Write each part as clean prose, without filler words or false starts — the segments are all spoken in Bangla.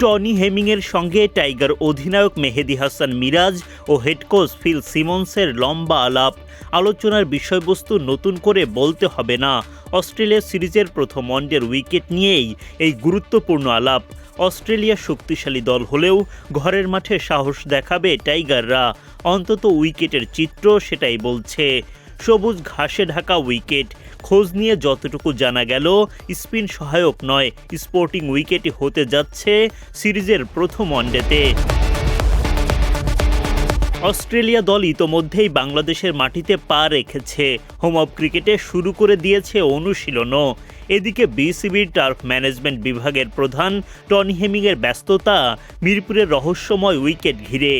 টনি হেমিংয়ের সঙ্গে টাইগার অধিনায়ক মেহেদী হাসান মিরাজ ও হেড কোচ ফিল সিমন্সের লম্বা আলাপ। আলোচনার বিষয়বস্তু নতুন করে বলতে হবে না, অস্ট্রেলিয়া সিরিজের প্রথম ওয়ানডের উইকেট নিয়েই এই গুরুত্বপূর্ণ আলাপ। অস্ট্রেলিয়া শক্তিশালী দল হলেও ঘরের মাঠে সাহস দেখাবে টাইগাররা, অন্তত উইকেটের চিত্র সেটাই বলছে। সবুজ ঘাসে ঢাকা উইকেট, খোঁজ নিয়ে যতটুকু জানা গেল স্পিন সহায়ক নয়, স্পোর্টিং উইকেটই হতে যাচ্ছে সিরিজের প্রথম ওয়ানডেতে। অস্ট্রেলিয়া দল ইতোমধ্যেই বাংলাদেশের মাটিতে পা রেখেছে, হোম অফ ক্রিকেটে শুরু করে দিয়েছে অনুশীলনও। এদিকে বিসিবির টার্ফ ম্যানেজমেন্ট বিভাগের প্রধান টনি হেমিংয়ের ব্যস্ততা মিরপুরের রহস্যময় উইকেট ঘিরে।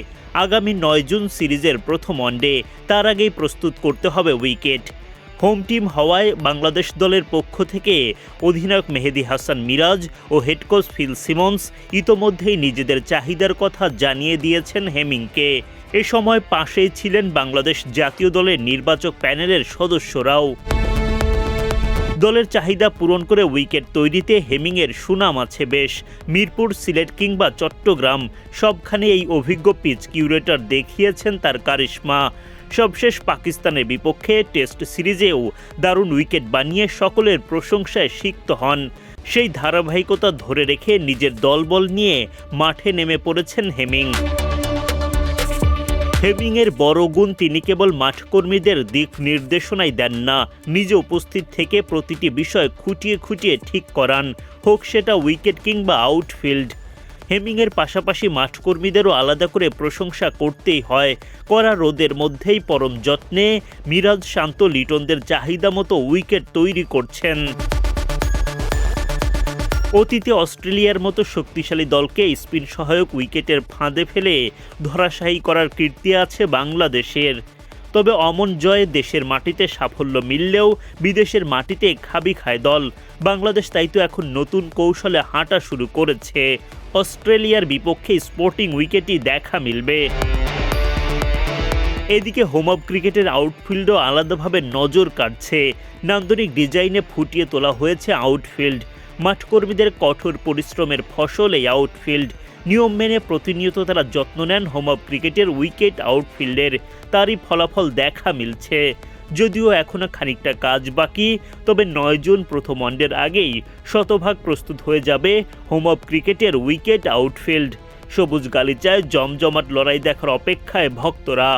আগামী 9 জুন সিরিজের প্রথম ওয়ানডে, তার আগেই প্রস্তুত করতে হবে উইকেট। হোম টিম হওয়ায় বাংলাদেশ দলের পক্ষ থেকে অধিনায়ক মেহেদী হাসান মিরাজ ও হেড কোচ ফিল সিমন্স ইতোমধ্যেই নিজেদের চাহিদার কথা জানিয়ে দিয়েছেন হেমিংকে। এ সময় পাশেই ছিলেন বাংলাদেশ জাতীয় দলের নির্বাচক প্যানেলের সদস্যরাও। দলের চাহিদা পূরণ করে উইকেট তৈরিতে হেমিংয়ের সুনাম আছে বেশ। মিরপুর, সিলেট কিংবা চট্টগ্রাম সবখানে এই অভিজ্ঞ পিচ কিউরেটর দেখিয়েছেন তার কারিশমা। সবশেষ পাকিস্তানের বিপক্ষে টেস্ট সিরিজেও দারুণ উইকেট বানিয়ে সকলের প্রশংসায় সিক্ত হন। সেই ধারাবাহিকতা ধরে রেখে নিজের দলবল নিয়ে মাঠে নেমে পড়েছেন হেমিং। হেমিংয়ের বড় গুণ, তিনি কেবল মাঠকর্মীদের দিক নির্দেশনাই দেন না, নিজে উপস্থিত থেকে প্রতিটি বিষয় খুঁটিয়ে খুঁটিয়ে ঠিক করান, হোক সেটা উইকেট কিংবা আউটফিল্ড। হেমিংয়ের পাশাপাশি মাঠকর্মীদেরও আলাদা করে প্রশংসা করতেই হয়। কড়া রোদের মধ্যেই পরম যত্নে মিরাজ, শান্ত, লিটনদের চাহিদা মতো উইকেট তৈরি করছেন। অতীতে অস্ট্রেলিয়ার মতো শক্তিশালী দলকে স্পিন সহায়ক উইকেটের ফাঁদে ফেলে ধরাশায়ী করার কীর্তি আছে বাংলাদেশের। তবে অমন জয়ে দেশের মাটিতে সাফল্য মিললেও বিদেশের মাটিতে খাবি খায় দল। বাংলাদেশ তাই তো এখন নতুন কৌশলে হাঁটা শুরু করেছে। অস্ট্রেলিয়ার বিপক্ষে স্পোর্টিং উইকেটই দেখা মিলবে। এদিকে হোম অফ ক্রিকেটের আউটফিল্ডও আলাদাভাবে নজর কাটছে। নান্দনিক ডিজাইনে ফুটিয়ে তোলা হয়েছে আউটফিল্ড। মাঠকর্মীদের কঠোর পরিশ্রমের ফসল এই আউটফিল্ড। নিয়ম মেনে প্রতিনিয়ত তারা যত্ন নেন হোম অফ ক্রিকেটের উইকেট আউটফিল্ডের, তারই ফলাফল দেখা মিলছে। যদিও এখনও খানিকটা কাজ বাকি, তবে 9 জুন প্রথম ওয়ানডের আগেই শতভাগ প্রস্তুত হয়ে যাবে হোম অফ ক্রিকেটের উইকেট আউটফিল্ড। সবুজ গালিচায় জমজমাট লড়াই দেখার অপেক্ষায় ভক্তরা।